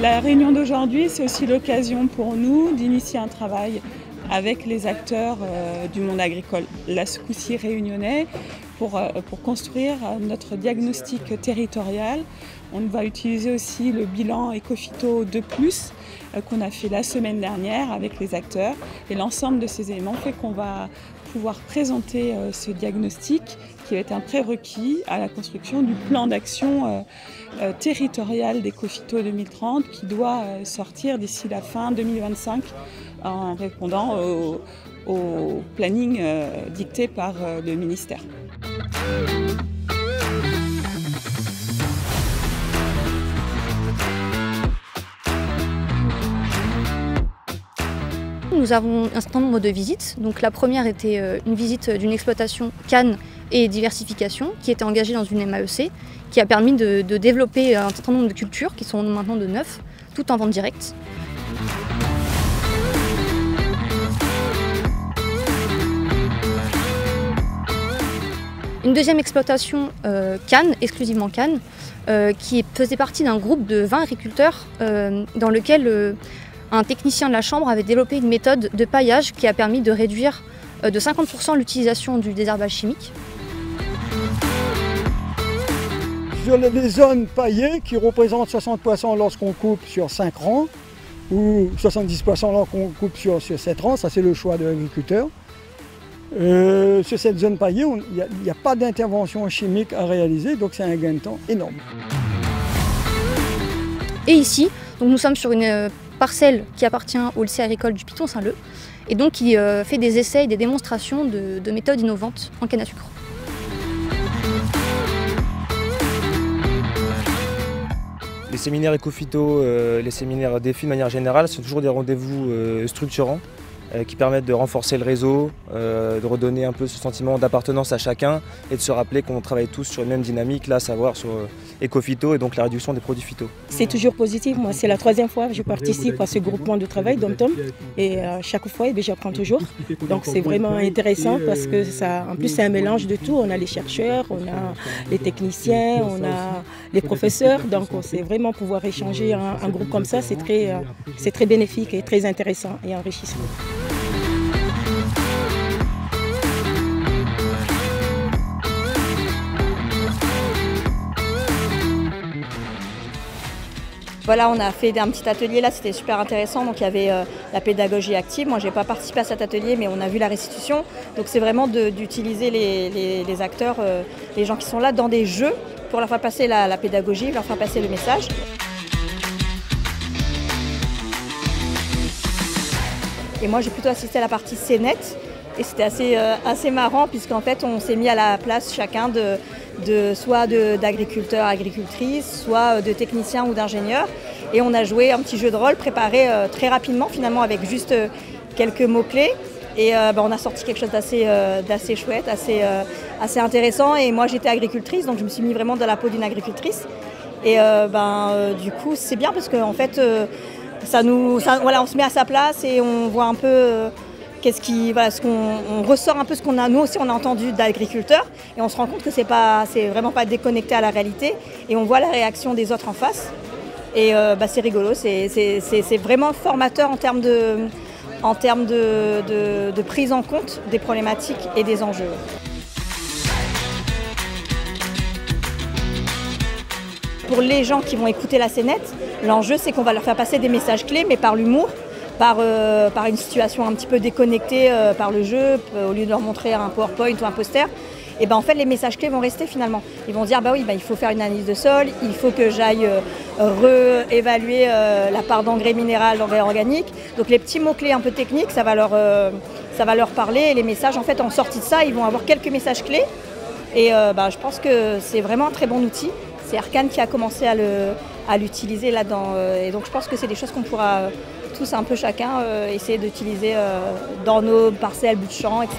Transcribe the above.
La réunion d'aujourd'hui, c'est aussi l'occasion pour nous d'initier un travail avec les acteurs du monde agricole, la Secoussier réunionnais, pour construire notre diagnostic territorial. On va utiliser aussi le bilan Ecophyto 2+, qu'on a fait la semaine dernière avec les acteurs. Et l'ensemble de ces éléments fait qu'on va pouvoir présenter ce diagnostic qui va être un prérequis à la construction du plan d'action territorial d'Ecophyto 2030 qui doit sortir d'ici la fin 2025 en répondant au planning dicté par le ministère. Nous avons un certain nombre de visites. Donc la première était une visite d'une exploitation canne et diversification qui était engagée dans une MAEC, qui a permis de développer un certain nombre de cultures qui sont maintenant de 9, tout en vente directe. Une deuxième exploitation canne, exclusivement canne, qui faisait partie d'un groupe de 20 agriculteurs dans lequel un technicien de la Chambre avait développé une méthode de paillage qui a permis de réduire de 50% l'utilisation du désherbage chimique. Sur les zones paillées qui représentent 60% lorsqu'on coupe sur 5 rangs ou 70% lorsqu'on coupe sur 7 rangs, ça c'est le choix de l'agriculteur. Sur cette zone paillée, il n'y a pas d'intervention chimique à réaliser, donc c'est un gain de temps énorme. Et ici, donc nous sommes sur une parcelle qui appartient au lycée agricole du Piton-Saint-Leu et donc qui fait des essais et des démonstrations de méthodes innovantes en canne à sucre. Les séminaires Ecophyto, les séminaires défis de manière générale sont toujours des rendez-vous structurants qui permettent de renforcer le réseau, de redonner un peu ce sentiment d'appartenance à chacun et de se rappeler qu'on travaille tous sur une même dynamique, là, à savoir sur Ecophyto et donc la réduction des produits phyto. C'est toujours positif. Moi, c'est la 3e fois que je participe à ce groupement de travail d'Om-Tom et chaque fois, j'apprends toujours. Donc c'est vraiment intéressant parce que ça, en plus, c'est un mélange de tout. On a les chercheurs, on a les techniciens, on a les professeurs. Donc c'est vraiment pouvoir échanger un groupe comme ça, c'est très bénéfique et très intéressant et enrichissant. Voilà, on a fait un petit atelier là, c'était super intéressant. Donc il y avait la pédagogie active. Moi, je n'ai pas participé à cet atelier, mais on a vu la restitution. Donc c'est vraiment d'utiliser les acteurs, les gens qui sont là dans des jeux pour leur faire passer la pédagogie, leur faire passer le message. Et moi, j'ai plutôt assisté à la partie scénette. Et c'était assez marrant puisqu'en fait, on s'est mis à la place chacun soit d'agriculteurs, agricultrices, soit de techniciens ou d'ingénieurs. Et on a joué un petit jeu de rôle préparé très rapidement finalement avec juste quelques mots-clés. Et on a sorti quelque chose d'assez chouette, assez intéressant. Et moi j'étais agricultrice, donc je me suis mis vraiment dans la peau d'une agricultrice. Et du coup c'est bien parce qu'en fait voilà, on se met à sa place et on voit un peu on ressort un peu ce qu'on a, nous aussi on a entendu d'agriculteurs et on se rend compte que c'est vraiment pas déconnecté à la réalité et on voit la réaction des autres en face et c'est rigolo, c'est vraiment formateur en termes de prise en compte des problématiques et des enjeux. Pour les gens qui vont écouter la scénette, l'enjeu c'est qu'on va leur faire passer des messages clés mais par l'humour. Par une situation un petit peu déconnectée par le jeu, au lieu de leur montrer un PowerPoint ou un poster, et en fait les messages clés vont rester finalement. Ils vont dire il faut faire une analyse de sol, il faut que j'aille réévaluer la part d'engrais minéral, d'engrais organique. Donc les petits mots-clés un peu techniques, ça va leur parler et les messages en fait en sortie de ça, ils vont avoir quelques messages clés. Et je pense que c'est vraiment un très bon outil. C'est Arcane qui a commencé à l'utiliser là-dedans. Et donc je pense que c'est des choses qu'on pourra tous un peu chacun essayer d'utiliser dans nos parcelles, bouts de champ, etc.